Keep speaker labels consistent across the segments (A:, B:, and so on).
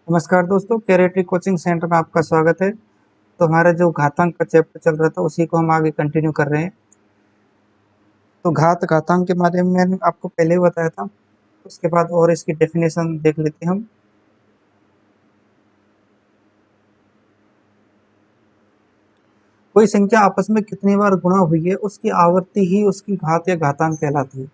A: नमस्कार दोस्तों, कैरेटरी coaching centre में आपका स्वागत है। तो हमारा जो घातांक का चैप्टर चल रहा था उसी को हम आगे कंटिन्यू कर रहे हैं। तो घातांक के बारे में मैंने आपको पहले ही बताया था। उसके बाद और इसकी डेफिनेशन देख लेते हैं हम। कोई संख्या आपस में कितनी बार गुणा हुई है उसकी आवर्ती ही उसकी घात या घातांक कहलाती है।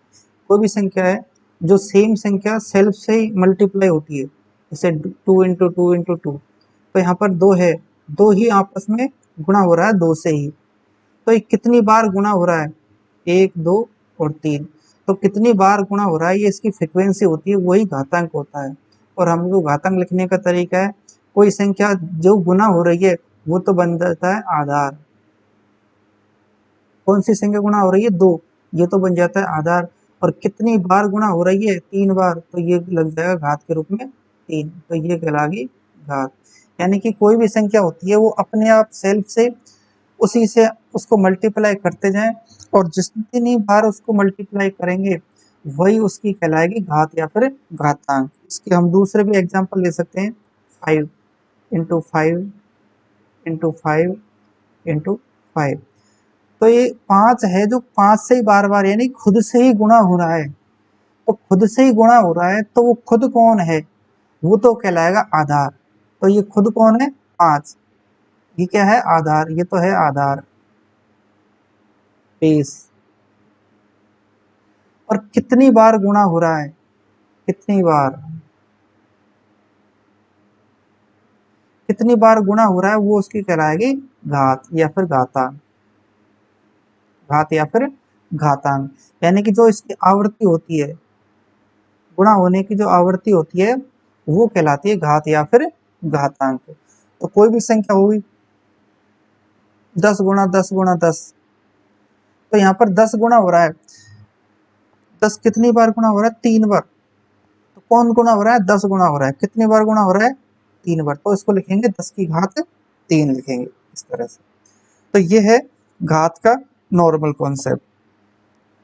A: कोई भी संख्या है जो सेम संख्या सेल्फ से ही मल्टीप्लाई होती है, जैसे 2 × 2 × 2, तो यहाँ पर दो है, दो ही आपस में गुणा हो रहा है दो से ही। तो ये कितनी बार गुणा हो रहा है, 1, 2 और 3। तो कितनी बार गुणा हो रहा है ये इसकी फ्रिक्वेंसी होती है, वही घातांक होता है। और हमको घातांक लिखने का तरीका है, कोई संख्या जो गुणा हो रही है वो तो बन जाता है आधार। कौन सी संख्या गुणा हो रही है, 2, ये तो बन जाता है आधार। और कितनी बार गुणा हो रही है, 3 बार, तो ये लग जाएगा घात के रूप में 3, तो ये कहलाएगी घात। यानी कि कोई भी संख्या होती है वो अपने आप सेल्फ से उसी से उसको मल्टीप्लाई करते जाएं, और जितनी बार उसको मल्टीप्लाई करेंगे वही उसकी कहलाएगी घात या फिर घातांक। इसके हम दूसरे भी एग्जांपल ले सकते हैं, 5 × 5 × 5 × 5। तो ये 5 है जो 5 से ही बार बार यानी खुद से ही गुणा हो रहा है। तो खुद से ही गुणा हो रहा है तो वो खुद कौन है, वो तो कहलाएगा आधार। तो ये खुद कौन है, 5, ये क्या है, आधार, ये तो है आधार बेस। और कितनी बार गुणा हो रहा है, कितनी बार, कितनी बार गुणा हो रहा है वो उसकी कहलाएगी घात या फिर घातांक। घात या फिर घातांक यानी कि जो इसकी आवृत्ति होती है, गुणा होने की जो आवृत्ति होती है वो कहलाती है घात या फिर घातांक। तो कोई भी संख्या होगी 10 × 10 × 10, तो यहाँ पर 10 गुणा हो रहा है, 10 कितनी बार गुणा हो रहा है, 3 बार। तो कौन गुणा हो रहा है, 10 गुणा हो रहा है, कितनी बार गुणा हो रहा है, 3 बार। तो इसको लिखेंगे 10 की घात 3 लिखेंगे इस तरह से। तो ये है घात का नॉर्मल कॉन्सेप्ट।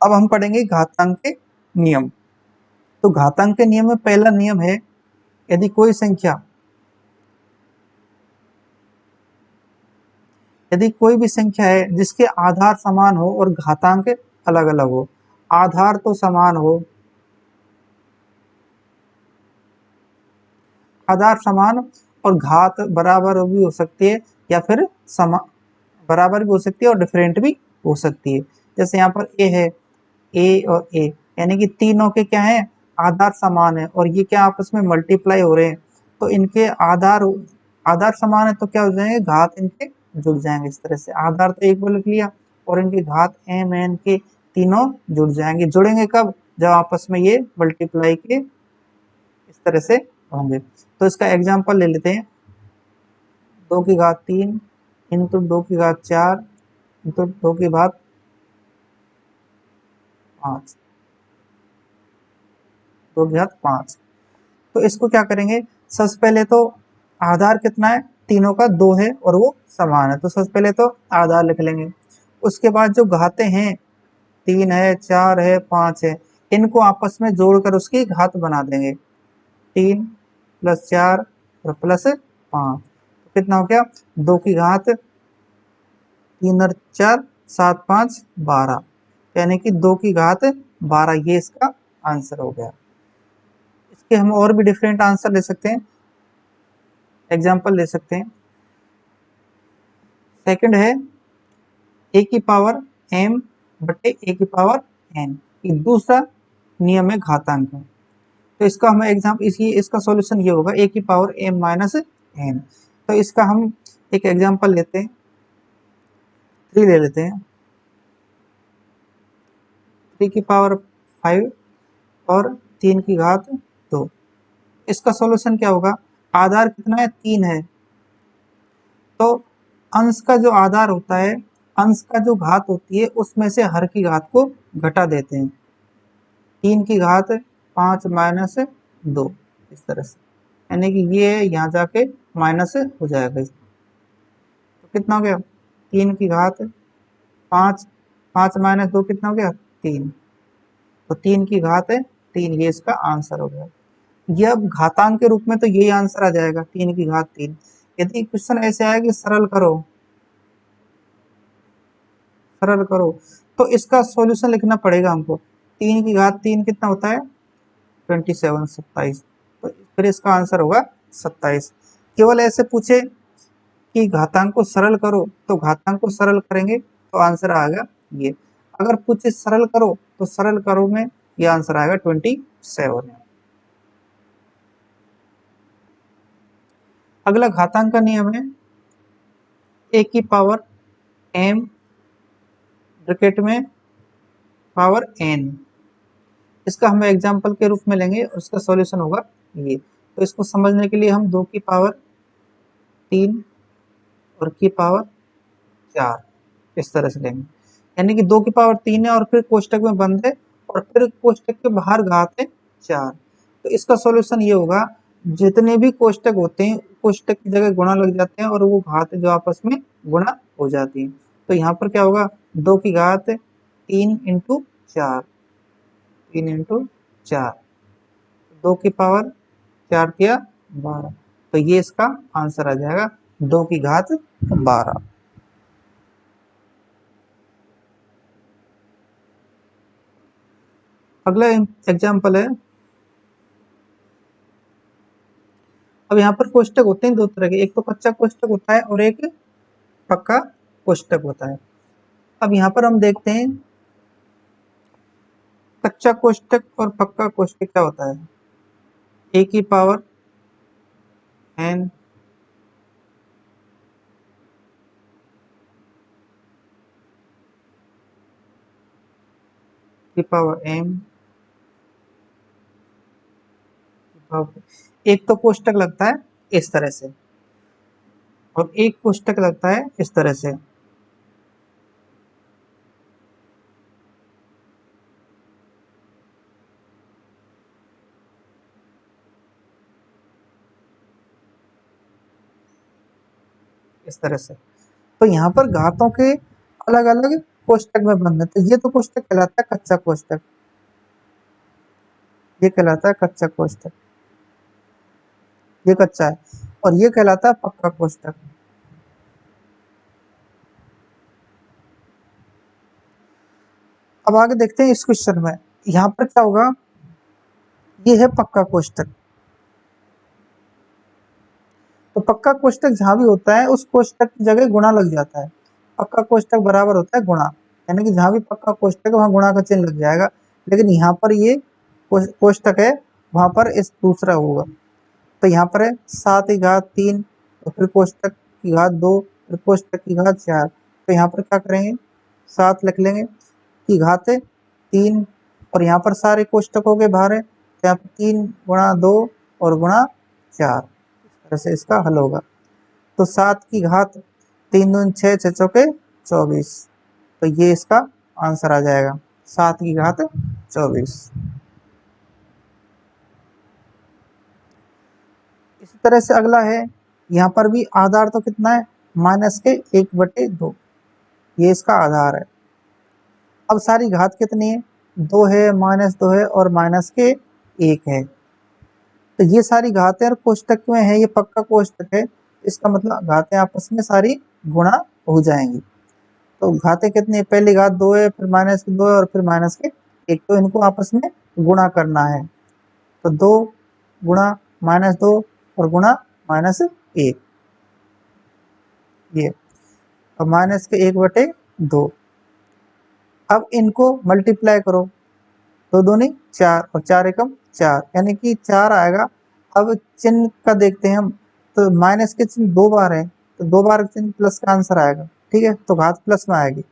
A: अब हम पढ़ेंगे घातांक के नियम। तो घातांक के नियम में पहला नियम है, यदि कोई संख्या, यदि कोई भी संख्या है जिसके आधार समान हो और घातांक अलग अलग हो, आधार तो समान हो, आधार समान और घात बराबर भी हो सकती है, या फिर समान बराबर भी हो सकती है और डिफरेंट भी हो सकती है। जैसे यहाँ पर ए है, ए और ए यानी कि तीनों के क्या है, आधार समान है और ये क्या आपस में मल्टीप्लाई हो रहे हैं, तो इनके आधार आधार समान है तो क्या हो जाएंगे, घात इनके जुड़ जाएंगे। इस तरह से आधार तो एक बार लिख लिया और इनके घात एम एन के तीनों जुड़ जाएंगे। जुड़ेंगे कब, जब आपस में ये मल्टीप्लाई के इस तरह से होंगे। तो इसका एग्जाम्पल ले लेते हैं, 2 की घात 3 इंटू 2 की घात 4 इंटू 2 की घात 5, 2 की घात 5। तो इसको क्या करेंगे, सबसे पहले तो आधार कितना है, तीनों का 2 है और वो समान है, तो सबसे पहले तो आधार लिख लेंगे। उसके बाद जो घातें हैं, 3 है, 4 है, 5 है, इनको आपस में जोड़कर उसकी घात बना देंगे, 3 + 4 और +5। तो कितना हो गया, 2 की घात 3 और 4 7 5 12, यानी कि 2 की घात 12, ये इसका आंसर हो गया। इसके हम और भी डिफरेंट आंसर ले सकते हैं, एग्जाम्पल ले सकते हैं। सेकंड है ए की पावर m बटे ए की पावर n, ये दूसरा नियम है घातांक का। तो इसका हम इसका सॉल्यूशन ये होगा, ए की पावर m - n। तो इसका हम एक एग्जांपल लेते हैं, 3 ले लेते हैं, 3 की पावर 5 और 3 की घात 2। इसका सॉल्यूशन क्या होगा, आधार कितना है, 3 है, तो अंश का जो आधार होता है, अंश का जो घात होती है उसमें से हर की घात को घटा देते हैं, 3 की घात 5 - 2 इस तरह से, यानी कि ये यहाँ जाके माइनस हो जाएगा। तो कितना हो गया, 3 की घात 5, 5 - 2 कितना हो गया, 3, तो 3 की घात 3, ये इसका आंसर हो गया। ये अब घातांक के रूप में तो यही आंसर आ जाएगा, 3 की घात 3। यदि क्वेश्चन ऐसे आया कि सरल करो तो इसका सॉल्यूशन लिखना पड़ेगा हमको। 3 की घात 3 कितना होता है? 27, 27। तो फिर इसका आंसर होगा 27। केवल ऐसे पूछे कि घातांक को सरल करो तो घातांक को सरल करेंगे तो आंसर आएगा ये। अगर पूछे सरल करो तो सरल करो में ये आंसर आएगा 27। अगला घातांक का नियम है ए की पावर m ब्रैकेट में पावर n। इसका हम एग्जाम्पल के रूप में लेंगे और इसका सॉल्यूशन होगा ये। तो इसको समझने के लिए हम 2 की पावर 3 और की पावर 4 इस तरह से लेंगे। यानी कि 2 की पावर 3 है और फिर कोष्टक में बंद है और फिर कोष्टक के बाहर घात है 4। तो इसका सॉल्यूशन ये होगा, जितने भी कोष्टक होते हैं कोष्टक की जगह गुणा लग जाते हैं और वो घात जो आपस में गुणा हो जाती है। तो यहाँ पर क्या होगा, 2 की घात 3 इंटू 4, 3 इंटू 4, 2 की पावर 4 किया 12। तो ये इसका आंसर आ जाएगा 2 की घात 12। अगला एग्जाम्पल है, अब यहाँ पर कोष्टक होते हैं 2 तरह के, एक तो कच्चा कोष्टक होता है और एक पक्का कोष्टक होता है। अब यहाँ पर हम देखते हैं कच्चा कोष्टक और पक्का कोष्टक क्या होता है। ए की पावर n की पावर m, एक तो कोष्टक लगता है इस तरह से और एक कोष्टक लगता है इस तरह से। इस तरह से तो यहाँ पर घातों के अलग अलग कोष्टक में बंद है। तो ये तो कोष्टक कहलाता है कच्चा कोष्टक, ये कहलाता है कच्चा कोष्टक, ये कच्चा है, और ये कहलाता है पक्का कोष्टक। अब आगे देखते हैं इस क्वेश्चन में, यहाँ पर क्या होगा, ये है पक्का कोष्टक। तो पक्का कोष्टक जहां भी होता है उस कोष्टक की जगह गुणा लग जाता है। पक्का कोष्टक बराबर होता है गुणा, यानी कि जहां भी पक्का कोष्टक है वहां गुणा का चिन्ह लग जाएगा। लेकिन यहाँ पर ये कोष्टक है, वहां पर इस दूसरा होगा। तो यहाँ पर है 7 की घात 3 और फिर कोष्टक की घात 2 फिर कोष्टक की घात 4। तो यहाँ पर क्या करेंगे, 7 लिख लेंगे की घात 3 और यहाँ पर सारे कोष्टकों के बाहर है तो यहाँ पर 3 गुणा 2 और गुणा 4, इस तरह से इसका हल होगा। तो 7 की घात 3 दूनी 6, 6 चौके 24। तो ये इसका आंसर आ जाएगा 7 की घात 24। इसी तरह से अगला है, यहाँ पर भी आधार तो कितना है, -1/2, ये इसका आधार है। अब सारी घात कितनी है, 2 है, -2 है और -1 है। तो ये सारी घातें और कोष्टक में है, ये पक्का कोष्टक है, इसका मतलब घातें आपस में सारी गुणा हो जाएंगी। तो घातें कितनी है, पहली घात 2 है, फिर -2 है और फिर -1, तो इनको आपस में गुणा करना है। तो 2 गुणा -2 और गुणा -1, ये और -1/2। अब इनको मल्टीप्लाई करो, 2 दूनी 4 और 4 एकम 4, यानी कि 4 आएगा। अब चिन्ह का देखते हैं हम, तो माइनस के चिन्ह 2 बार है तो 2 बार चिन्ह प्लस का आंसर आएगा, ठीक है, तो घात प्लस में आएगी।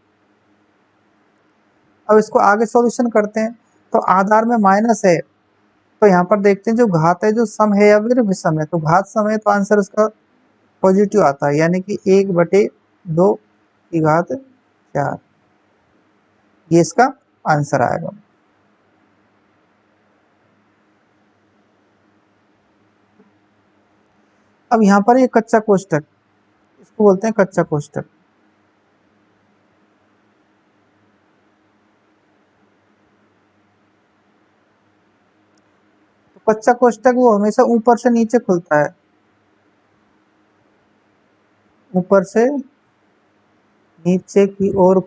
A: अब इसको आगे सॉल्यूशन करते हैं, तो आधार में माइनस है तो यहाँ पर देखते हैं जो घात है जो सम है या फिर विषम है, तो घात सम है तो आंसर उसका पॉजिटिव आता है, यानी कि 1/2 की घात 4, ये इसका आंसर आएगा। अब यहाँ पर ये कच्चा कोष्टक, इसको बोलते हैं कच्चा कोष्टक। तो बच्चा कोष्टक वो हमेशा ऊपर से नीचे खुलता है, ऊपर से नीचे की ओर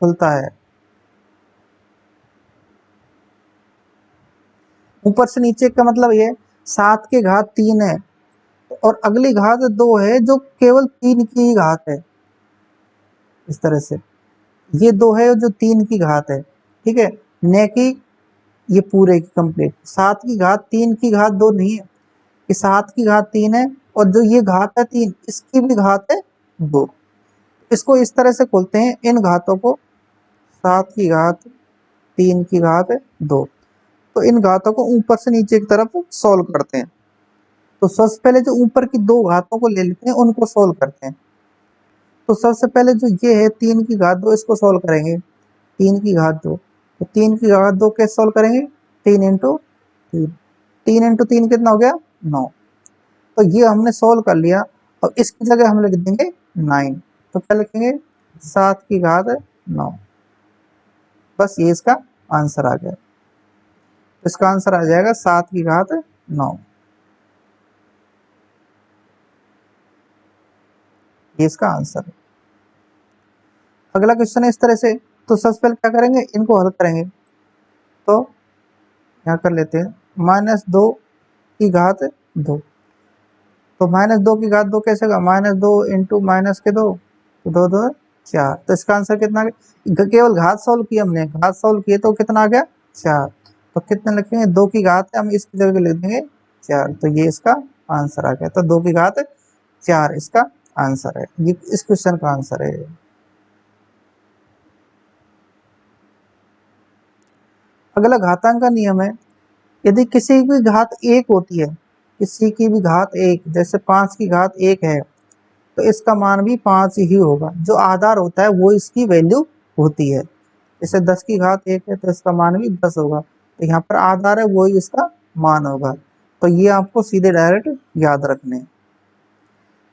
A: खुलता है। ऊपर से नीचे का मतलब ये 7 की घात 3 है और अगली घात 2 है जो केवल 3 की ही घात है। इस तरह से ये 2 है जो 3 की घात है, ठीक है, न कि ये पूरे की कंप्लीट। 7 की घात 3 की घात 2 नहीं है, कि 7 की घात 3 है और जो ये घात है 3 इसकी भी घात है 2। इसको इस तरह से खोलते हैं इन घातों को, 7 की घात 3 की घात 2। तो इन घातों को ऊपर से नीचे की तरफ सोल्व करते हैं। तो सबसे पहले जो ऊपर की 2 घातों को ले लेते हैं उनको सोल्व करते हैं। तो सबसे पहले जो ये है 3 की घात 2 इसको सोल्व करेंगे, 3 की घात 2। तो 3 की घात 2 कैसे सोल्व करेंगे, 3 इंटू 3, 3 इंटू 3 कितना हो गया 9। तो ये हमने सोल्व कर लिया। और इसकी जगह हम लिख देंगे 9। तो क्या लिखेंगे 7 की घात 9। बस ये इसका आंसर आ गया। इसका आंसर आ जाएगा 7 की घात 9। ये इसका आंसर है। अगला क्वेश्चन है इस तरह से। तो सबसे पहले क्या करेंगे, इनको हल करेंगे। तो यहाँ कर लेते हैं -2 की घात 2। तो -2 की घात 2 कैसे होगा, -2 इंटू माइनस के 2, तो 2 2 4। तो इसका आंसर कितना आ गया, केवल घात सॉल्व की हमने, घात सॉल्व किए तो कितना आ गया 4। तो कितने लिखेंगे, 2 की घात है, हम इसकी जगह लिख देंगे 4। तो ये इसका आंसर आ गया। तो 2 की घात 4 इसका आंसर है, ये इस क्वेश्चन का आंसर है। अगला घातांक का नियम है। यदि किसी की घात 1 होती है, किसी की भी घात 1, जैसे 5 की घात 1 है, तो इसका मान भी 5 ही होगा। जो आधार होता है वो इसकी वैल्यू होती है। जैसे 10 की घात 1 है तो इसका मान भी 10 होगा। तो यहाँ पर आधार है वही इसका मान होगा। तो ये आपको सीधे डायरेक्ट याद रखने हैं।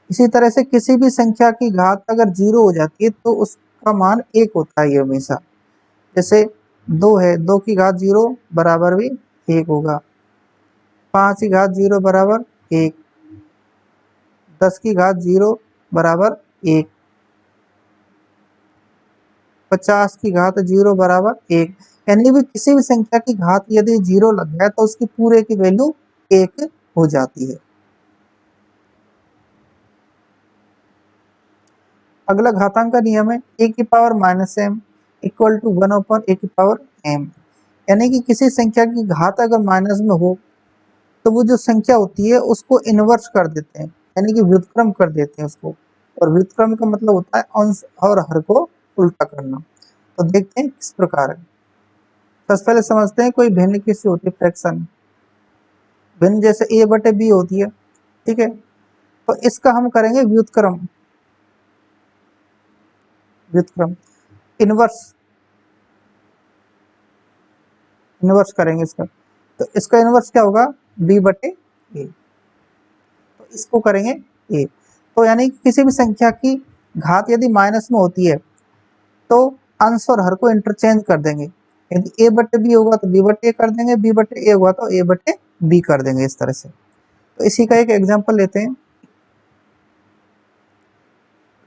A: इसी तरह से किसी भी संख्या की घात अगर 0 हो जाती है तो उसका मान 1 होता है ये हमेशा। जैसे 2 है, 2 की घात 0 बराबर भी 1 होगा। 5 की घात 0 बराबर 1, 10 की घात 0 बराबर 1, 50 की घात 0 बराबर 1। यानी भी किसी भी संख्या की घात यदि 0 लग जाए तो उसकी पूरे की वैल्यू 1 हो जाती है। अगला घातांक का नियम है a की power -m equal to 1/a की पावर m। यानी कि किसी संख्या की घात अगर माइनस में हो तो वो जो संख्या होती है उसको इन्वर्स कर देते हैं, यानी कि व्युत्क्रम कर देते हैं उसको। और व्युत्क्रम का मतलब होता है अंश और हर को उल्टा करना। तो देखते हैं किस प्रकार है। सबसे पहले समझते हैं कोई भिन्न किससे होती है, फ्रैक्शन। भिन्न जैसे a बटे b होती है, ठीक है। तो इसका हम करेंगे व्युत्क्रम, व्युत्क्रम इनवर्स, इनवर्स करेंगे इसका। तो इसका इनवर्स क्या होगा, b बटे a। तो इसको करेंगे a। तो यानी कि किसी भी संख्या की घात यदि माइनस में होती है तो अंश और हर को इंटरचेंज कर देंगे। यदि a बटे b होगा तो b बटे a कर देंगे, b बटे a होगा तो a बटे b कर देंगे, इस तरह से। तो इसी का एक एग्जांपल लेते हैं।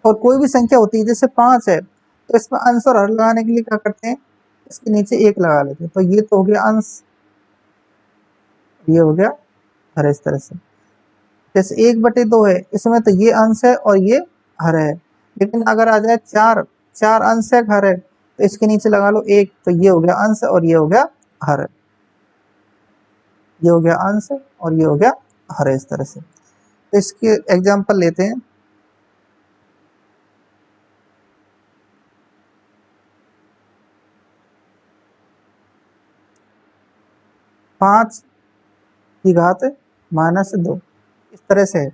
A: और कोई भी संख्या होती है जैसे 5 है तो इसमें अंश और हर लगाने के लिए क्या करते हैं, इसके नीचे 1 लगा लेते हैं। तो ये तो हो गया अंश, ये हो गया हर, इस तरह से। जैसे 1/2 है, इसमें तो ये अंश है और ये हर है। लेकिन अगर आ जाए 4, 4 अंश है हर है, तो इसके नीचे लगा लो 1। तो ये हो गया अंश और ये हो गया हर, ये हो गया अंश और ये हो गया हर, इस तरह से। तो इसके एग्जांपल लेते हैं। 5 की घात -2, इस तरह से है।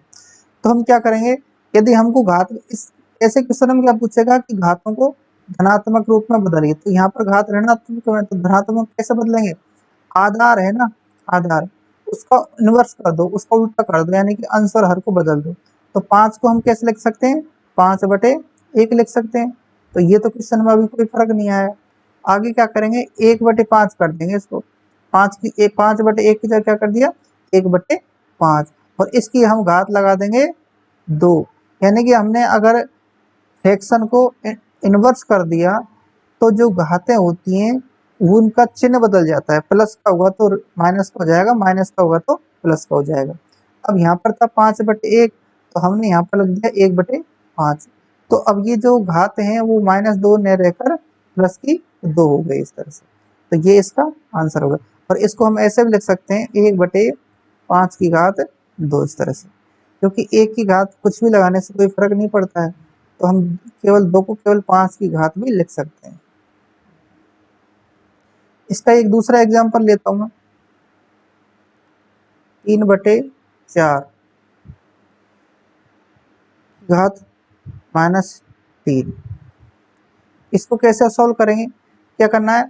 A: तो हम क्या करेंगे, यदि हमको घात इस ऐसे क्वेश्चन में क्या पूछेगा कि घातों को धनात्मक रूप में बदलिए। तो यहाँ पर घात ऋणात्मक है तो धनात्मक कैसे बदलेंगे, आधार है ना, आधार उसका इन्वर्स कर दो, उसका उल्टा कर दो, यानी कि अंश और हर को बदल दो। तो 5 को हम कैसे लिख सकते हैं, 5/1 लिख सकते हैं। तो ये तो क्वेश्चन में अभी कोई फर्क नहीं आया। आगे क्या करेंगे, 1/5 कर देंगे इसको। पाँच बटे एक की जगह क्या कर दिया, 1/5, और इसकी हम घात लगा देंगे 2। यानी कि हमने अगर फ्रैक्शन को इन्वर्स कर दिया तो जो घातें होती हैं वो उनका चिन्ह बदल जाता है, प्लस का होगा तो माइनस का हो जाएगा, माइनस का होगा तो प्लस का हो जाएगा। अब यहाँ पर था 5/1, तो हमने यहाँ पर लग दिया 1/5। तो अब ये जो घात हैं वो -2 न रहकर +2 हो गए इस तरह से। तो ये इसका आंसर होगा। और इसको हम ऐसे भी लिख सकते हैं 1/5 इस तरह से, क्योंकि 1 की घात कुछ भी लगाने से कोई फर्क नहीं पड़ता है, तो हम केवल 2 को केवल 5 की घात भी लिख सकते हैं। इसका एक दूसरा एग्जाम्पल लेता हूँ मैं, 3/4 घात -3। इसको कैसे सॉल्व करेंगे, क्या करना है,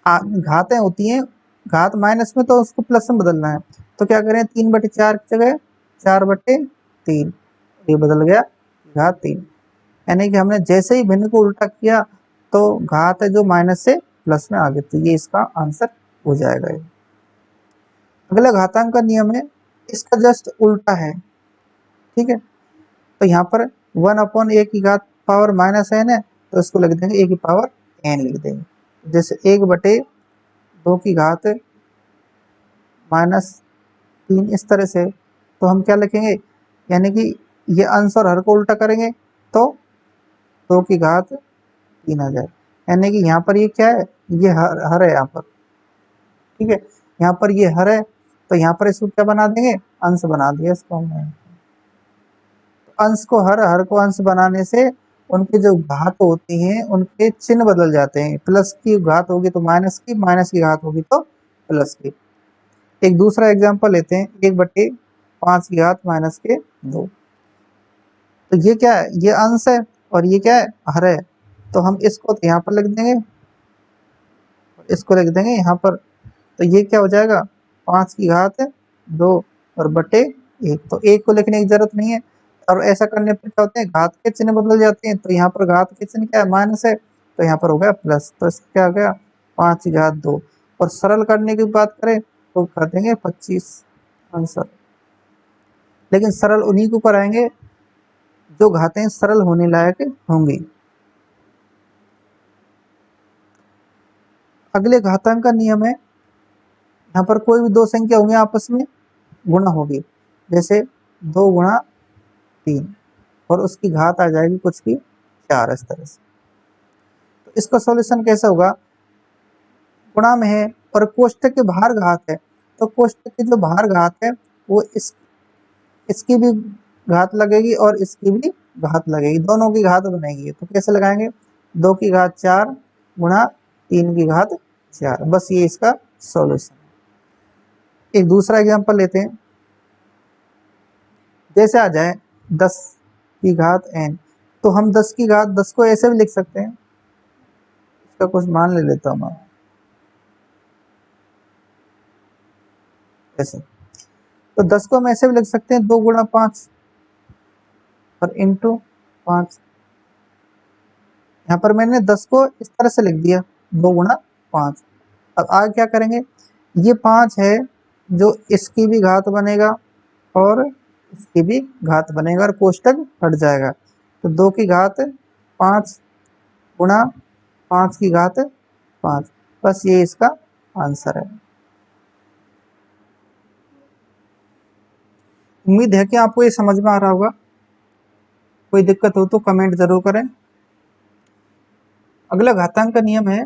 A: घातें होती हैं, घात माइनस में तो उसको प्लस में बदलना है। तो क्या करें, 3/4 की जगह 4/3, ये बदल गया घात 3। यानी कि हमने जैसे ही भिन्न को उल्टा किया तो घात है जो माइनस से प्लस में आ गई, तो ये इसका आंसर हो जाएगा। अगला घातांक का नियम है, इसका जस्ट उल्टा है, ठीक है। तो यहाँ पर 1/a की घात पावर -n है, तो इसको लिख देंगे a की पावर n लिख देंगे। जैसे 1/2 की घात -3 इस तरह से, तो हम क्या लिखेंगे, यानी कि ये अंश और हर को उल्टा करेंगे तो 2 की घात 3 आ जाए। यानी कि यहाँ पर ये क्या है, ये हर है यहाँ पर, ठीक है। यहाँ पर ये हर है, तो यहाँ पर इसको क्या बना देंगे, अंश बना दिया इसको हमने। अंश को हर को अंश बनाने से उनकी जो घात होती हैं उनके चिन्ह बदल जाते हैं, प्लस की घात होगी तो माइनस की, माइनस की घात होगी तो प्लस की। एक दूसरा एग्जांपल लेते हैं, 1/5 की घात -2। तो ये क्या है, ये अंश है और ये क्या है, हर है। तो हम इसको तो यहाँ पर लिख देंगे, इसको लिख देंगे यहाँ पर, तो ये क्या हो जाएगा, 5 की घात 2 और बटे 1। तो 1 को लिखने की जरूरत नहीं है, और ऐसा करने पर क्या होते हैं, घात के चिन्ह बदल जाते हैं। तो यहाँ पर घात के चिन्ह क्या है, माइनस है, तो यहाँ पर हो गया प्लस, तो इसका क्या हो गया, 5 की घात 2। और सरल करने की बात करें तो कर देंगे 25 आंसर। लेकिन सरल उन्हीं को कराएंगे जो घातें सरल होने लायक होंगी। अगले घातांक का नियम है, यहाँ पर कोई भी दो संख्या होंगी आपस में गुणा होगी, जैसे 2 गुणा 3, और उसकी घात आ जाएगी कुछ की 4 इस तरह से। तो इसका सॉल्यूशन कैसा होगा, गुणा में है और कोष्टक के बाहर घात है, तो कोष्टक की जो बाहर घात है वो इसकी भी घात लगेगी और इसकी भी घात लगेगी, दोनों की घात बनेगी। तो कैसे लगाएंगे, 2 की घात 4 गुणा 3 की घात 4, बस ये इसका सॉल्यूशन है। एक दूसरा एग्जांपल लेते हैं, जैसे आ जाए 10 की घात n, तो हम 10 की घात 10 को ऐसे भी लिख सकते हैं, इसका कुछ मान ले लेता हूँ मैं ऐसे। तो 10 को हम ऐसे भी लिख सकते हैं, 2 गुणा 5 और इंटू 5। यहाँ पर मैंने 10 को इस तरह से लिख दिया, 2 गुणा 5। अब आगे क्या करेंगे, ये 5 है जो इसकी भी घात बनेगा और इसकी भी घात बनेगा और कोष्टक हट जाएगा। तो 2 की घात 5 गुणा 5 की घात 5, बस ये इसका आंसर है। उम्मीद है कि आपको ये समझ में आ रहा होगा। कोई दिक्कत हो तो कमेंट जरूर करें। अगला घातांक का नियम है,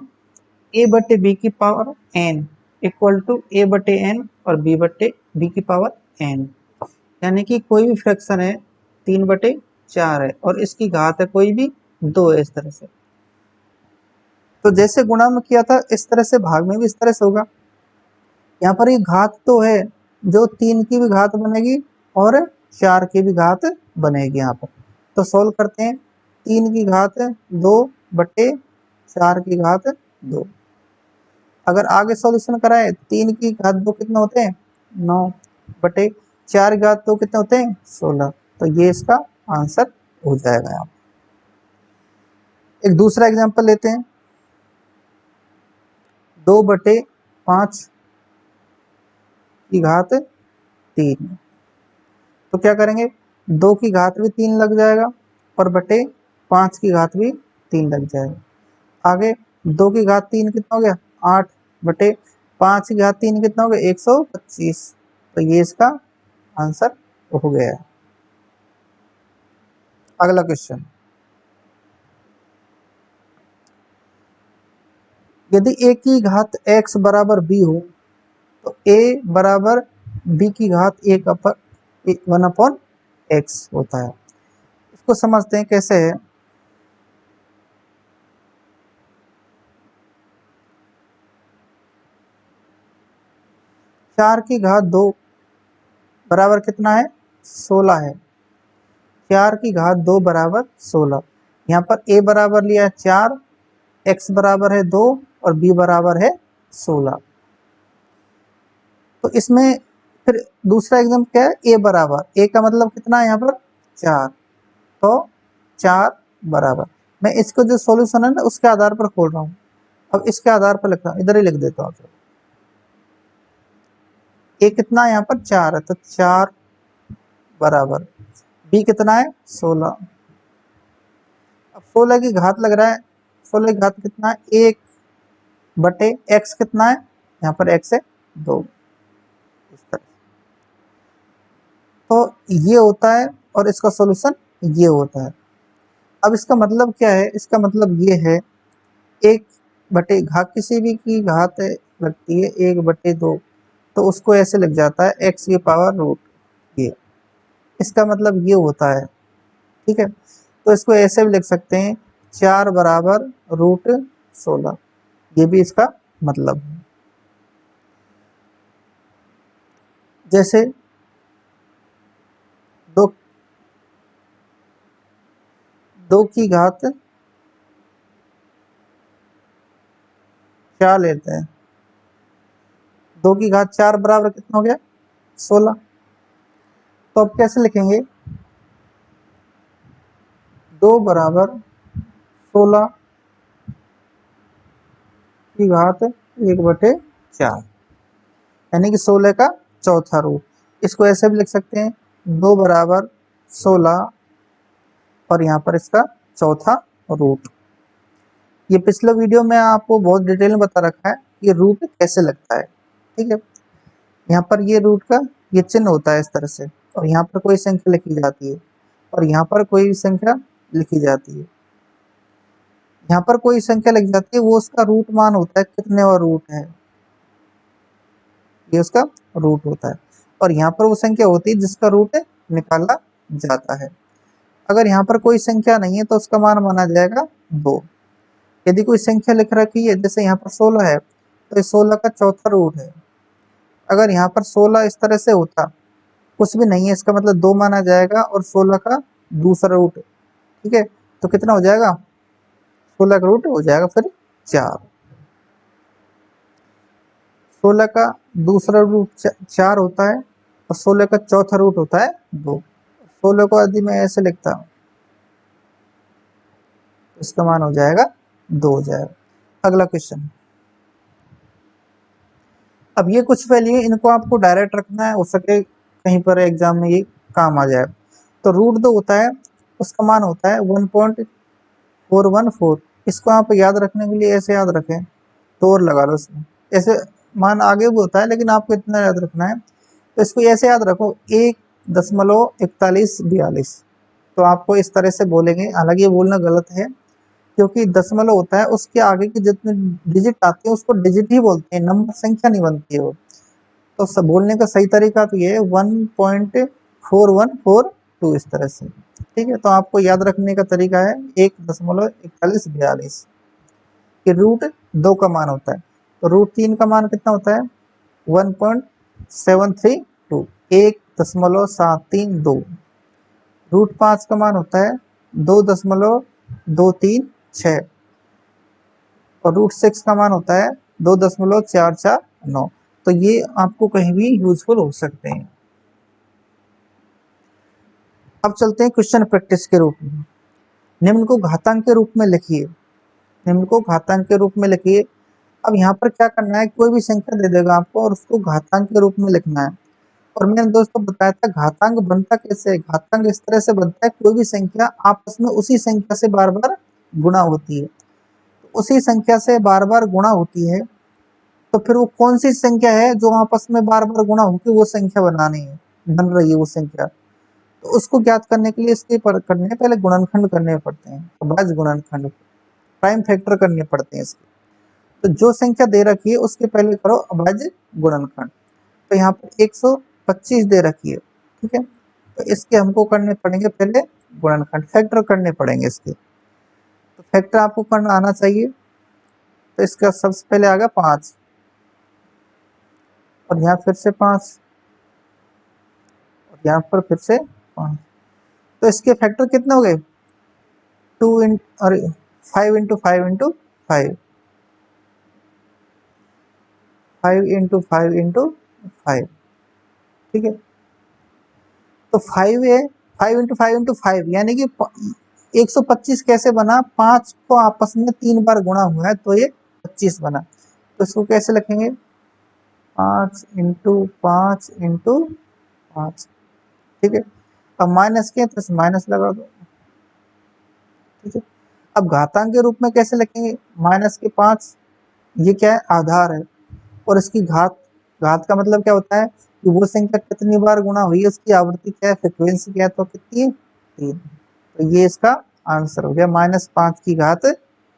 A: a/b की power n equal to a/n और b/b की पावर n। यानी कि कोई भी फ्रैक्शन है 3/4 है और इसकी घात है कोई भी 2 है इस तरह से। तो जैसे गुणा में किया था इस तरह से भाग में भी इस तरह से होगा। यहाँ पर ये घात तो है जो 3 की भी घात बनेगी और 4 की भी घात बनेगी यहाँ पर। तो सोल्व करते हैं, 3 की घात 2/4 की घात 2। अगर आगे सॉल्यूशन कराएं, 3 की घात 2 कितने होते हैं, 9/4 की घात 2 कितने होते हैं, 16। तो ये इसका आंसर हो जाएगा। यहाँ एक दूसरा एग्जांपल लेते हैं, 2/5 की घात 3। तो क्या करेंगे, 2 की घात भी 3 लग जाएगा और बटे 5 की घात भी 3 लग जाएगा। आगे 2 की घात 3 कितना हो गया 8 बटे 5 की घात 3 कितना हो गया 125। तो ये इसका आंसर हो गया है। अगला क्वेश्चन, यदि a की घात x बराबर b हो तो a बराबर b की घात 1/x होता है। इसको समझते हैं कैसे है। 4 की घात 2 बराबर कितना है 16 है। 4 की घात 2 बराबर 16। यहाँ पर a बराबर लिया है 4, x बराबर है 2 और b बराबर है 16। तो इसमें फिर दूसरा एकदम क्या है a बराबर, a का मतलब कितना है यहाँ पर 4, तो 4 बराबर। मैं इसको जो सॉल्यूशन है ना उसके आधार पर खोल रहा हूँ। अब इसके आधार पर लिखता हूँ, इधर ही लिख देता हूँ। a कितना है यहाँ पर 4 है तो 4 बराबर, b कितना है 16। अब 16 की घात लग रहा है, 16 की घात कितना है 1 बटे x कितना है यहाँ पर x है 2। इस तरह तो ये होता है और इसका सॉल्यूशन ये होता है। अब इसका मतलब क्या है, इसका मतलब ये है 1 बटे घात किसी भी की घात लगती है 1/2, तो उसको ऐसे लग जाता है x की पावर रूट ये। इसका मतलब ये होता है, ठीक है। तो इसको ऐसे भी लिख सकते हैं 4 बराबर रूट 16, ये भी इसका मतलब है। जैसे दो 2 की घात 4 लेते हैं, 2 की घात 4 बराबर कितना हो गया 16। तो अब कैसे लिखेंगे 2 बराबर 16 की घात 1/4, यानी कि 16 का चौथा रूट। इसको ऐसे भी लिख सकते हैं 2 बराबर 16 और यहाँ पर इसका चौथा रूट। ये पिछले वीडियो में आपको बहुत डिटेल में बता रखा है कि रूट कैसे लगता है, ठीक है। यहाँ पर ये रूट का ये चिन्ह होता है इस तरह से, और यहाँ पर कोई संख्या लिखी जाती है और यहाँ पर कोई संख्या लिखी जाती है। यहाँ पर कोई संख्या लिखी जाती है वो उसका रूट मान होता है, कितने और रूट है ये उसका रूट होता है। और यहाँ पर वो संख्या होती है जिसका रूट निकाला जाता है। अगर यहाँ पर कोई संख्या नहीं है तो उसका मान माना जाएगा 2। यदि कोई संख्या लिख रखी है जैसे यहाँ पर 16 है तो इस 16 का चौथा रूट है। अगर यहाँ पर 16 इस तरह से होता कुछ भी नहीं है इसका मतलब 2 माना जाएगा और 16 का दूसरा रूट, ठीक है। तो कितना हो जाएगा 16 का रूट हो जाएगा फिर 4। 16 का दूसरा रूट 4 होता है और 16 का चौथा रूट होता है 2। 16 को यदि मैं ऐसे लिखता हूँ तो इसका मान हो जाएगा 2 हो जाएगा। अगला क्वेश्चन, अब ये कुछ वैल्यू इनको आपको डायरेक्ट रखना है, हो सके कहीं पर एग्जाम में ये काम आ जाए। तो रूट 2 होता है उसका मान होता है 1.414। इसको आप याद रखने के लिए ऐसे याद रखें, तो और लगा लो उसमें, ऐसे मान आगे भी होता है लेकिन आपको इतना याद रखना है। तो इसको ऐसे याद रखो 1.4142। तो आपको इस तरह से बोलेंगे, हालांकि ये बोलना गलत है क्योंकि दशमलव होता है उसके आगे की जितने डिजिट आती है उसको डिजिट ही बोलते हैं, नंबर संख्या नहीं बनती है वो। तो सब बोलने का सही तरीका तो ये है 1.4142 इस तरह से, ठीक है। तो आपको याद रखने का तरीका है 1.4142 कि रूट 2 का मान होता है। तो रूट 3 का मान कितना होता है 1.732, 1.732। रूट 5 का मान होता है 2.236 और रूट 6 का मान होता है 2.449। तो ये आपको कहीं भी यूजफुल हो सकते हैं। अब चलते हैं क्वेश्चन प्रैक्टिस के रूप में। निम्न को घातांक के रूप में लिखिए, निम्न को घातांक के रूप में लिखिए अब यहाँ पर क्या करना है, कोई भी संख्या दे देगा आपको और उसको घातांक के रूप में लिखना है। और मैंने दोस्तों बताया था घातांक बनता कैसे है। घातांक इस तरह से बनता है, कोई भी संख्या आपस में उसी संख्या से बार बार गुणा होती है। उसी संख्या से बार बार गुणा होती है, तो फिर वो कौन सी संख्या है जो आपस में बार बार गुणा होकर वो संख्या बनानी है, बन रही है वो संख्या। तो उसको ज्ञात करने के लिए इसके करने पहले गुणनखंड करने पड़ते हैं, अभाज्य गुणनखंड, प्राइम फैक्टर करने पड़ते हैं इसके। तो जो संख्या दे रखी है उसके पहले करो अभाज्य गुणनखंड। तो यहाँ पर 125 दे रखी है, ठीक है, तो इसके हमको करने पड़ेंगे पहले गुणनखंड, फैक्टर करने पड़ेंगे इसके। तो फैक्टर आपको करना आना चाहिए। तो इसका सबसे पहले आ गया 5, और यहाँ फिर से 5, और यहाँ पर फिर से 5। तो इसके फैक्टर कितने हो गए, 2 इन और 5 इंटू 5 इंटू 5, 5 इंटू 5 इंटू 5, ठीक है। तो 5 है, 5 इंटू 5 इंटू 5 यानी कि 125 कैसे बना, 5 को आपस में 3 बार गुणा हुआ है तो ये 25 बना। तो इसको कैसे लिखेंगे, 5 इंटू 5 इंटू 5, ठीक है। अब माइनस के तो माइनस लगा दो, ठीक है। अब घातांक के रूप में कैसे लिखेंगे, माइनस के 5, ये क्या है, आधार है, और इसकी घात, घात का मतलब क्या होता है कि वो संख्या कितनी बार गुणा हुई है, उसकी आवृत्ति क्या है, फ्रिक्वेंसी क्या है, तो कितनी है, 3। तो ये इसका आंसर हो गया, -5 की घात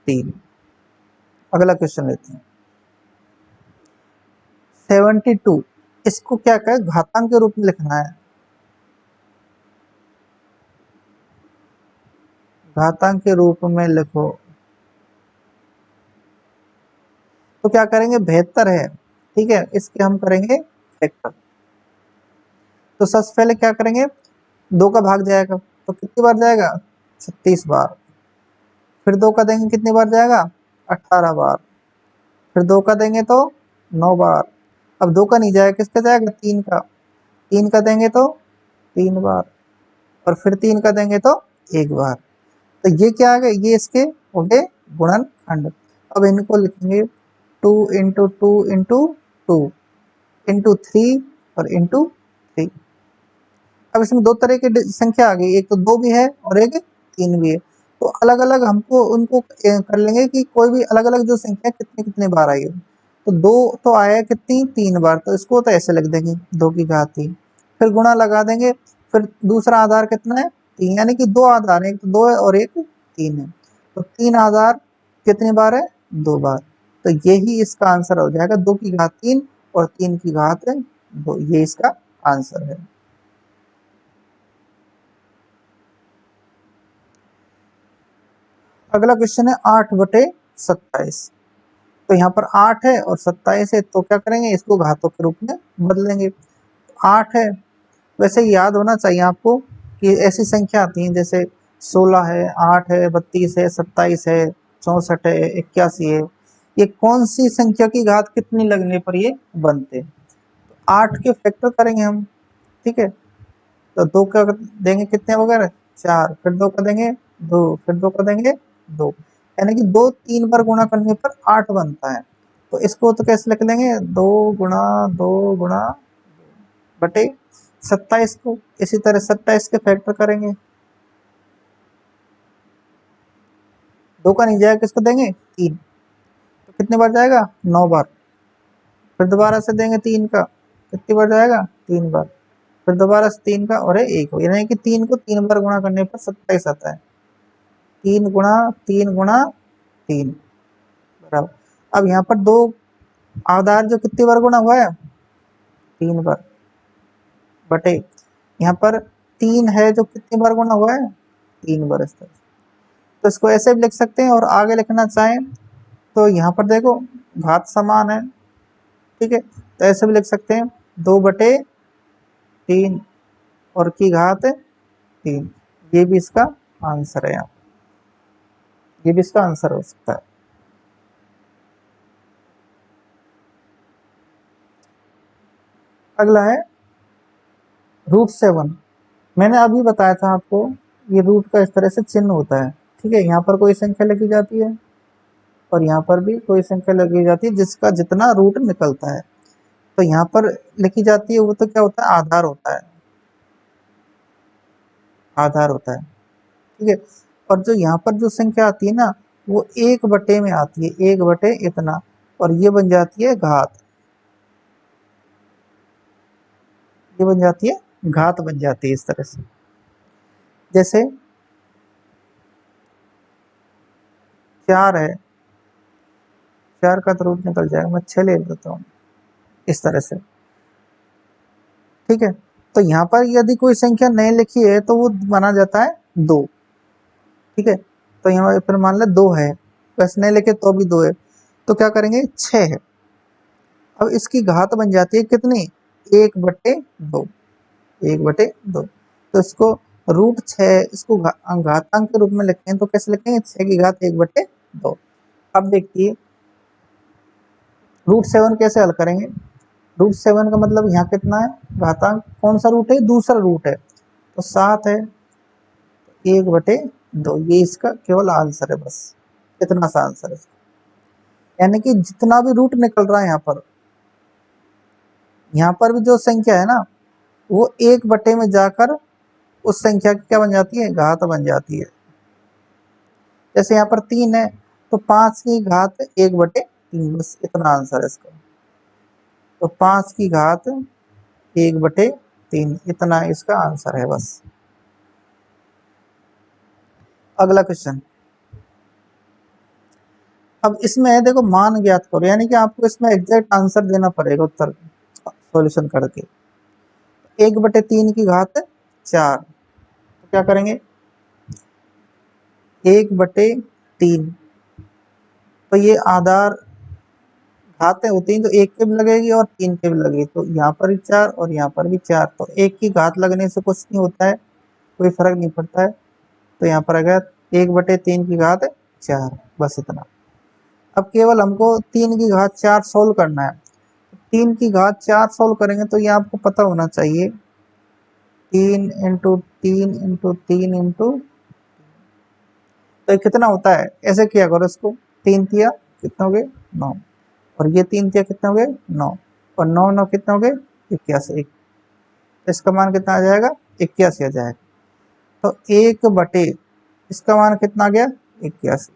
A: 3। अगला क्वेश्चन लेते हैं 72। इसको क्या कहे, घातांक के रूप में लिखना है, घातांक के रूप में लिखो। तो क्या करेंगे, 72 है, ठीक है, इसके हम करेंगे फैक्टर। तो सबसे पहले क्या करेंगे, 2 का भाग जाएगा तो कितनी बार जाएगा, 36 बार। फिर 2 का देंगे कितनी बार जाएगा, 18 बार। फिर 2 का देंगे तो 9 बार। अब 2 का नहीं जाएगा, किसका जाएगा, 3 का। 3 का देंगे तो 3 बार, और फिर 3 का देंगे तो 1 बार। तो ये क्या आ गए, ये इसके हो गए गुणनखंड। अब इनको लिखेंगे 2 इंटू 2 इंटू 2 इंटू 3 और इंटू 3। अब इसमें दो तरह की संख्या आ गई, एक तो 2 भी है और एक 3 भी है। तो अलग अलग हमको उनको कर लेंगे कि कोई भी अलग अलग जो संख्या कितने कितने बार आई है। तो 2 तो आया कितनी, 3 बार, तो इसको तो ऐसे लिख देंगे 2 की घात 3। फिर गुणा लगा देंगे, फिर दूसरा आधार कितना है, 3, यानी कि 2 आधार है, एक तो 2 है और एक 3 है। तो 3 आधार कितनी बार है, 2 बार। तो यही इसका आंसर हो जाएगा, 2 की घात 3 और 3 की घात 2, ये इसका आंसर है। अगला क्वेश्चन है 8/27। तो यहाँ पर 8 है और 27 है, तो क्या करेंगे, इसको घातों के रूप में बदलेंगे। 8 है, वैसे याद होना चाहिए आपको कि ऐसी संख्या आती हैं जैसे 16 है, 8 है, 32 है, 27 है, 64 है, 81 है। ये कौन सी संख्या की घात कितनी लगने पर ये बनते हैं। 8 के फैक्टर करेंगे हम, ठीक है। तो 2 का देंगे कितने वगैरह, 4, फिर 2 का देंगे 2, फिर 2 का देंगे 2, यानी कि 2 3 बार गुणा करने पर 8 बनता है। तो इसको तो कैसे लिख लेंगे, 2 गुणा 2 गुणा बटे 27 को। इसी तरह 27 के फैक्टर करेंगे, 2 का नहीं जाएगा, किसको देंगे, 3, तो कितने बार जाएगा, 9 बार। फिर दोबारा से देंगे 3 का, कितनी बार जाएगा, 3 बार। फिर दोबारा से 3 का और 1, यानी कि 3 को 3 बार गुणा करने पर 27 आता है। 3 गुणा 3 गुणा 3 बराबर। अब यहाँ पर 2 आधार जो कितनी बार गुणा हुआ है, 3 बार, बटे यहाँ पर 3 है जो कितनी बार गुणा हुआ है, 3 बार। इस तरह तो इसको ऐसे भी लिख सकते हैं, और आगे लिखना चाहें तो यहाँ पर देखो घात समान है, ठीक है, तो ऐसे भी लिख सकते हैं 2/3 और की घात 3। ये भी इसका आंसर है, यहाँ ये भी इसका आंसर हो सकता है। अगला है √7। मैंने अभी बताया था आपको, ये रूट का इस तरह से चिन्ह होता है, ठीक है। यहाँ पर कोई संख्या लिखी जाती है, और यहाँ पर भी कोई संख्या लगी जाती है जिसका जितना रूट निकलता है। तो यहाँ पर लिखी जाती है वो तो क्या होता है, आधार होता है, आधार होता है। ठीक है। और जो यहाँ पर जो संख्या आती है ना, वो 1/, में आती है, 1/, इतना, और ये बन जाती है घात, ये बन जाती है घात, बन जाती है इस तरह से। जैसे 4 है, 4 का तो रूट निकल जाएगा, मैं 6 ले लेता हूँ, इस तरह से। ठीक है। तो यहाँ पर यदि कोई संख्या नहीं लिखी है तो वो माना जाता है 2। ठीक है। तो यहाँ पर मान ले 2 है, वैसे नहीं लिखे तो भी 2 है, तो क्या करेंगे, 6 है। अब इसकी घात बन जाती है कितनी, 1/2, 1/2। तो इसको √6, इसको घातांक के रूप में लिखते हैं तो कैसे लिखेंगे, 6 की घात 1/2। अब देखिए √7 कैसे हल करेंगे। √7 का मतलब यहाँ कितना है, घातांक कौन सा रूट है, दूसरा रूट है, तो 7 है, 1/2, ये इसका केवल आंसर है, बस इतना सा आंसर है। यानी कि जितना भी रूट निकल रहा है यहाँ पर भी जो संख्या है ना, वो 1/, में जाकर उस संख्या की क्या बन जाती है, घात बन जाती है। जैसे यहाँ पर 3 है, तो 5 की घात 1/3, बस इतना आंसर है इसका। तो 5 की घात 1/3, इतना इसका आंसर है, बस। अगला क्वेश्चन, अब इसमें देखो मान ज्ञात करो, यानी कि आपको इसमें एग्जैक्ट आंसर देना पड़ेगा उत्तर सॉल्यूशन करके। 1/3 की घात 4, तो क्या करेंगे, 1/3, तो ये आधार घातें होती हैं, तो 1 के भी लगेगी और 3 के भी लगेगी, तो यहाँ पर भी 4 और यहाँ पर भी 4, तो 1 की घात लगने से कुछ नहीं होता है, कोई फर्क नहीं पड़ता है। तो यहाँ पर अगर 1/3 की घात 4, बस इतना। अब केवल हमको 3 की घात 4 सोल्व करना है। 3 की घात 4 सोल्व करेंगे तो ये आपको पता होना चाहिए, 3 × 3 × 3 × तो ये कितना होता है, ऐसे किया करो इसको, 3 तिया कितना हो गए, 9, और ये 3 तिया कितना हो गए, 9, और 9 9 कितना हो गए, 81। इसका मान कितना आ जाएगा, 81 आ जाएगा। तो 1/, इसका मान कितना आ गया, 81,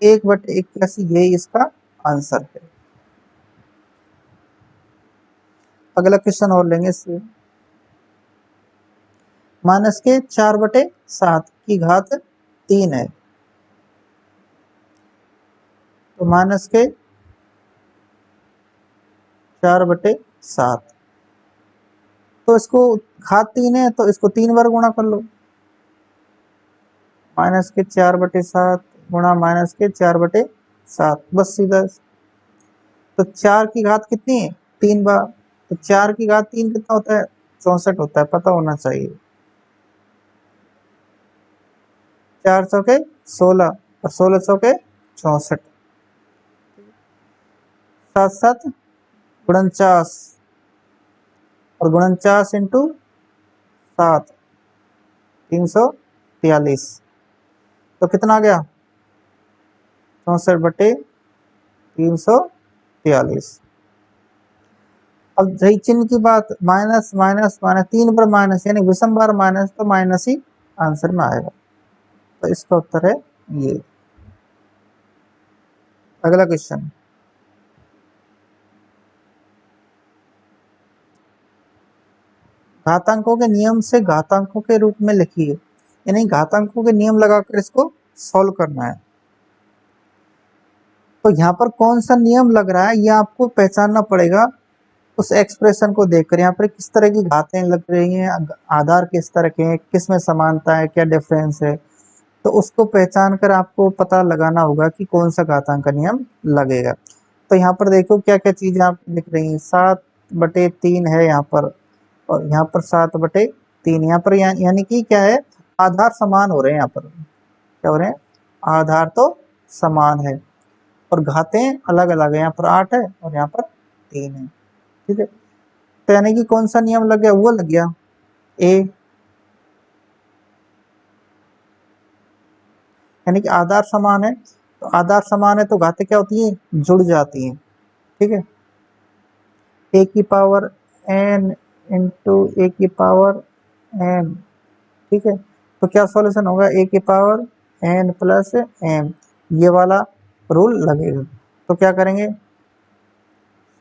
A: 1/81, यही इसका आंसर है। अगला क्वेश्चन और लेंगे इससे, -4/7 की घात 3 है, तो -4/7, तो इसको घात 3 है तो इसको 3 बार गुणा कर लो, -4/7 गुणा -4/7, बस सीधा। तो 4 की घात कितनी है, 3 बार, तो 4 की घात 3 कितना होता है, 64 होता है, पता होना चाहिए। 4 चौके 16 और 16 चौके 64, 7 7 49, और 49 × 7 343, तो कितना आ गया, 64/343। अब रही चिन्ह की बात, माइनस माइनस माइनस, 3 पर माइनस यानी विषम बार माइनस, तो माइनस ही आंसर में आएगा, तो इसका उत्तर है ये। अगला क्वेश्चन, घातांकों के नियम से घातांकों के रूप में लिखिए, यानी घातांकों के नियम लगाकर इसको सॉल्व करना है। तो यहाँ पर कौन सा नियम लग रहा है ये आपको पहचानना पड़ेगा उस एक्सप्रेशन को देखकर। यहाँ पर किस तरह की घातें लग रही हैं, आधार किस तरह के हैं, किस में समानता है, क्या डिफरेंस है, तो उसको पहचान कर आपको पता लगाना होगा कि कौन सा घातांक का नियम लगेगा। तो यहाँ पर देखो क्या क्या चीजें आप दिख रही हैं, 7/3 है यहाँ पर, और यहाँ पर 7/3, यहाँ पर यानी कि क्या है, आधार समान हो रहे हैं, यहाँ पर क्या हो रहे हैं, आधार तो समान है, और घातें अलग अलग है, यहाँ पर 8 है और यहाँ पर 3 है। ठीक है। तो यानी कि कौन सा नियम लग गया, वो लग गया ए, यानी कि आधार समान है तो आधार समान है तो घातें क्या होती है, जुड़ जाती हैं। ठीक है, ए की पावर एन इंटू ए की पावर एम। ठीक है, तो क्या सॉल्यूशन होगा, ए की पावर एन प्लस एम, ये वाला रूल लगेगा। तो क्या करेंगे,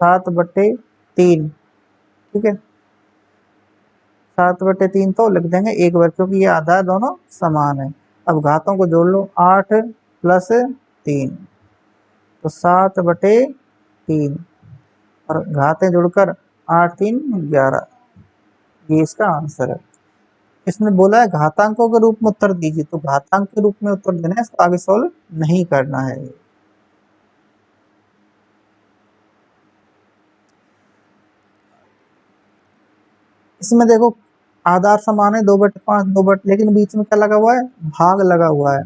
A: 7/3। ठीक है, 7/3 तो लिख देंगे एक बार, क्योंकि ये आधा दोनों समान है। अब घातों को जोड़ लो, 8+3, तो 7/3, और घातें जुड़कर 8×3=11, ये इसका आंसर है। इसमें बोला है घातांकों के रूप में उत्तर दीजिए, तो घातांक के रूप में उत्तर देना है, इसको आगे सॉल्व नहीं करना है। इसमें देखो आधार समान है 2/5, लेकिन बीच में क्या लगा हुआ है, भाग लगा हुआ है।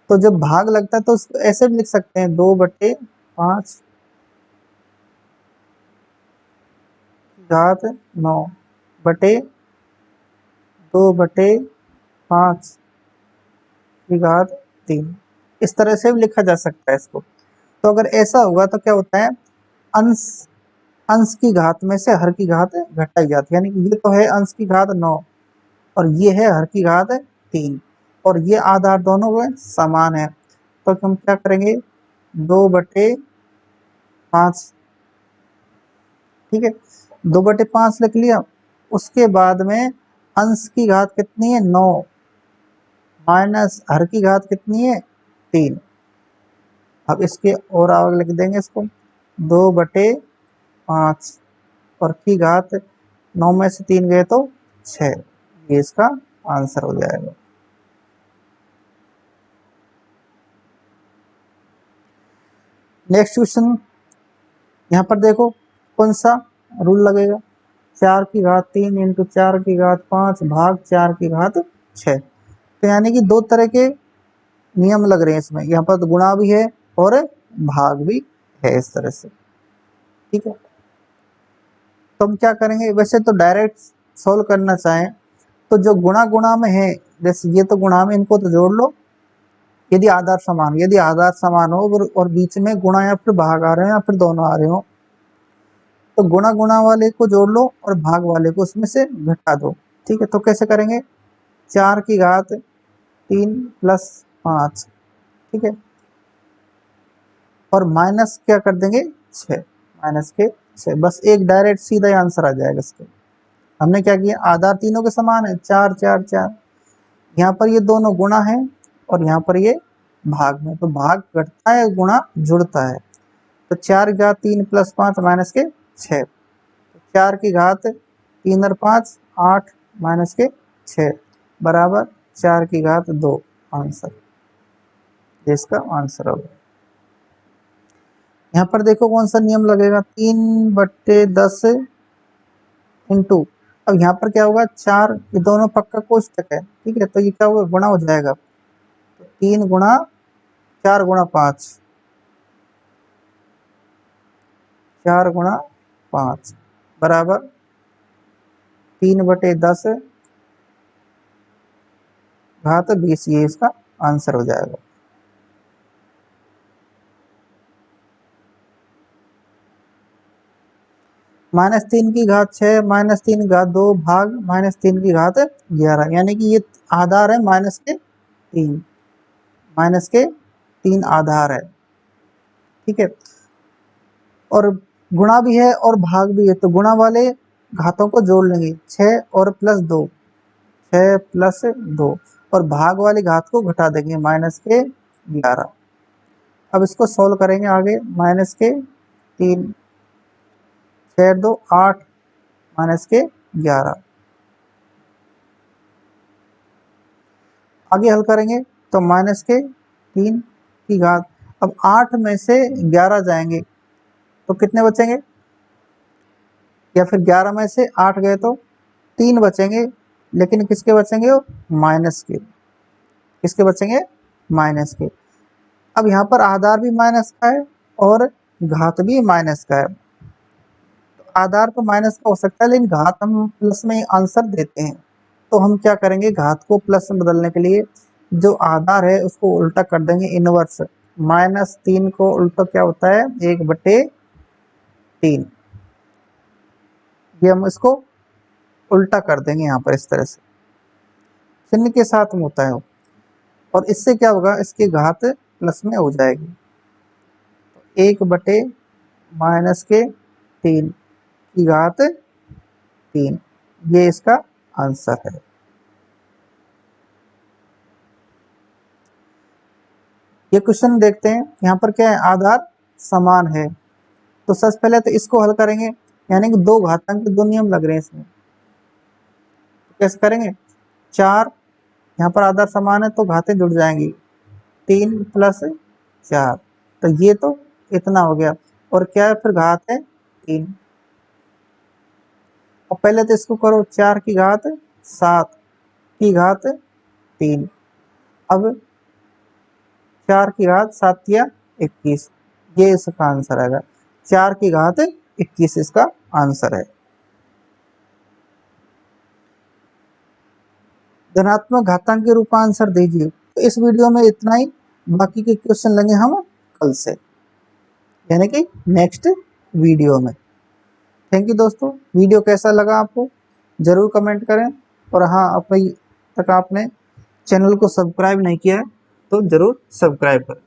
A: तो जब भाग लगता है तो उसको ऐसे भी लिख सकते हैं, 2/5 घात 9 बटे 2/5 की घात 3, इस तरह से भी लिखा जा सकता है इसको। तो अगर ऐसा होगा तो क्या होता है, अंश अंश की घात में से हर की घात घटाई जाती है, यानी कि ये तो है अंश की घात 9 और ये है हर की घात 3, और ये आधार दोनों में समान है। तो हम क्या करेंगे, 2/5। ठीक है, 2/5 लिख लिया। उसके बाद में अंश की घात कितनी है, 9, माइनस हर की घात कितनी है, 3। अब इसके और आगे लिख देंगे इसको, 2/5 और की घात 9 में से 3 गए तो 6, ये इसका आंसर हो जाएगा। नेक्स्ट क्वेश्चन, यहाँ पर देखो कौन सा रूल लगेगा, 4×3 इंटू 4×5 भाग 4×6। तो यानी कि दो तरह के नियम लग रहे हैं इसमें, यहाँ पर तो गुणा भी है और भाग भी है, इस तरह से। ठीक है, तो हम क्या करेंगे, वैसे तो डायरेक्ट सोल्व करना चाहें तो जो गुणा गुणा में है, जैसे ये तो गुणा में, इनको तो जोड़ लो। यदि आधार समान हो और बीच में गुणा या फिर भाग आ रहे हो या फिर दोनों आ रहे हो, तो गुणा गुणा वाले को जोड़ लो और भाग वाले को उसमें से घटा दो। ठीक है, तो कैसे करेंगे, 4×3 + 5। ठीक है, और माइनस क्या कर देंगे, 6, -6, बस एक डायरेक्ट सीधा आंसर आ जाएगा इसके। हमने क्या किया, आधार तीनों के समान है, 4 4 4, यहाँ पर ये दोनों गुणा है और यहाँ पर ये भाग में, तो भाग घटता है, गुणा जुड़ता है। तो 4×3 + 5 -6, 4×3 और 5 8 -6 बराबर 4×2, आंसर, इसका आंसर होगा। यहाँ पर देखो कौन सा नियम लगेगा, 3/10 इंटू, अब यहाँ पर क्या होगा, 4, ये दोनों पक्का कोष्टक है। ठीक है, तो ये क्या होगा, गुणा हो जाएगा, तो 3×4×5, 4×5 बराबर 3/10 घात 20, ये इसका आंसर हो जाएगा। -3 की घात 6 -3 की घात 2 भाग -3 की घात 11, यानी कि ये आधार है -3 आधार है। ठीक है, और गुणा भी है और भाग भी है, तो गुणा वाले घातों को जोड़ लेंगे, 6 और +2, 6 + 2, और भाग वाली घात को घटा देंगे, -11। अब इसको सोल्व करेंगे आगे, -3, 6 2 8 -11, आगे हल करेंगे तो -3 की घात, अब 8 में से 11 जाएंगे तो कितने बचेंगे, या फिर 11 में से 8 गए तो 3 बचेंगे, लेकिन किसके बचेंगे, वो माइनस के, किसके बचेंगे, माइनस के। अब यहाँ पर आधार भी माइनस का है और घात भी माइनस का है, तो आधार तो माइनस का हो सकता है, लेकिन घात हम प्लस में आंसर देते हैं, तो हम क्या करेंगे, घात को प्लस में बदलने के लिए जो आधार है उसको उल्टा कर देंगे, इनवर्स, -3 को उल्टा क्या होता है, 1/3। ये हम इसको उल्टा कर देंगे यहाँ पर इस तरह से, चिन्ह के साथ में होता है। और इससे क्या होगा, इसकी घात प्लस में हो जाएगी। 1/-3 की घात 3, ये इसका आंसर है। ये क्वेश्चन देखते हैं, यहाँ पर क्या है, आधार समान है। तो सबसे पहले तो इसको हल करेंगे, यानी कि 2 घातांक के 2 नियम लग रहे हैं इसमें। कैसे करेंगे, 4, यहाँ पर आधार समान है तो घातें जुड़ जाएंगी, 3 + 4, तो ये तो इतना हो गया। और क्या है, फिर घात है 3। और पहले तो इसको करो, 4 की घात 7 की घात 3। अब 4 की घात 7 या 21, ये इसका आंसर आएगा। 4 की घात 21 इसका आंसर है। धनात्मक घातांक के रूपांतर दीजिए। तो इस वीडियो में इतना ही, बाकी के क्वेश्चन लेंगे हम कल से, यानी कि नेक्स्ट वीडियो में। थैंक यू दोस्तों, वीडियो कैसा लगा आपको जरूर कमेंट करें। और हाँ, अभी तक आपने चैनल को सब्सक्राइब नहीं किया है तो जरूर सब्सक्राइब करें।